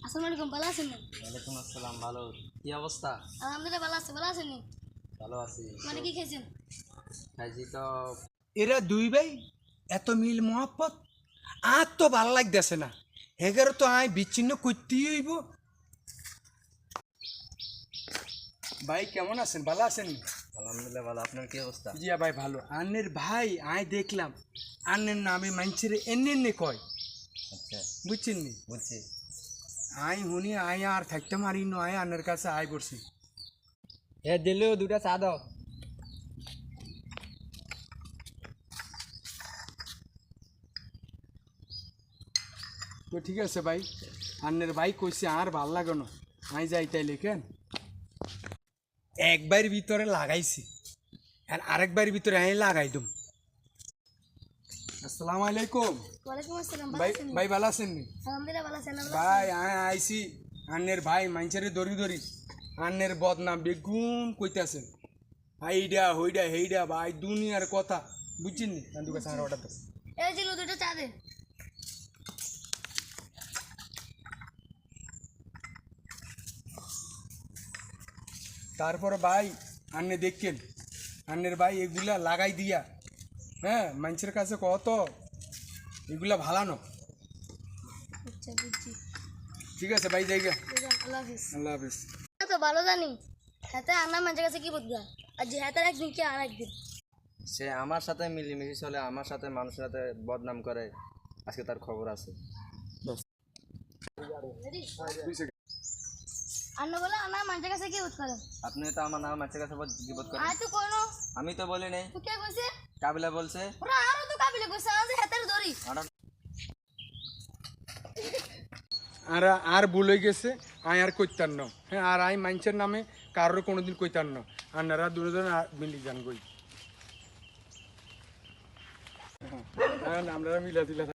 আসসালামু আলাইকুম, ভালো আছেন? ওয়ালাইকুম আসসালাম। ভালো, কি অবস্থা? আলহামদুলিল্লাহ ভালো আছে, ভালো আছেন? ভালো আছি। মানে কি খেয়েছেন? খাইছি তো। এরা দুই ভাই এত মিল মহাব্বত আর তো ভাল লাগতেছে না। হেগারও তো আয় বিচ্ছিন্ন করতেই হইব। ভাই কেমন আছেন? ভালো আছেন? আলহামদুলিল্লাহ ভালো। আপনার কি অবস্থা? জিয়া ভাই ভালো। আন্নের ভাই আয় দেখলাম আন্নের নামে মানুষের এনে কয়, আচ্ছা, বুঝছেন নি? বুঝছি। আয় হুনি আয় আর থাকতে মারি নয় আন্নের কাছে আয় করছি। এ দিলেও দুটা চা দাও। তো ঠিক আছে ভাই, আন্নের ভাই কইছে আর ভাল লাগানো আয় যাই তাই লেখেন। একবার ভিতরে লাগাইছি আর আরেকবার ভিতরে আমি লাগাই দম। আসসালামু আলাইকুম। ওয়ালাইকুম আসসালাম, ভালো ভাই আছেন? ভাই ভালো আছেন নি? আলহামদুলিল্লাহ ভালো আছেন। ভাই আয় আইছি আন্নের ভাই মাইনচারে দড়ি দড়ি আন্নের বদনাম বেগুন কইতাছেন হাইডা হইডা হেইডা ভাই দুনিয়ার কথা বুঝছেন নি? নান্দু কাছে আর অর্ডার দাও। এই জিলু দুটো চা দে। তারপরে ভাই আন্নে দেখছেন আন্নের ভাই এগুলা লাগাই দিয়া, হ্যাঁ মানুষের কাছে কত এগুলা ভালানো। আচ্ছা বুঝছি। ঠিক আছে ভাই জায়গা। আল্লাহ হাফিজ। আল্লাহ হাফিজ। তো ভালো জানি হাতে আন্না মানুষের কাছে কি বুঝবা, আর যে হাতের একদিন কি আর একদিন। সে আমার সাথে মিলিমিশি চলে, আমার সাথে মানুষের সাথে বদনাম করে, আজকে তার খবর আছে। আন্না বলে আন্না মানুষের কাছে কি বুঝ করে। আপনি তো আমার নাম মানুষের কাছে বিপদ করেন। আয় তো কোনো আমি তো বলি নাই, তুই কে কইছে? কাবিলা বলছে। ওরা আরো তো কাবিলে কইছে যে হাতের ধরি। আর আর ভুল হয়ে গেছে আয় আর কইতার ন, হ্যাঁ আর আই মানুষের নামে কারোর কোনোদিন কইতার ন। আন্নারা দুজন মিলি যান গই, হ্যাঁ আমরা মিলা দিলা।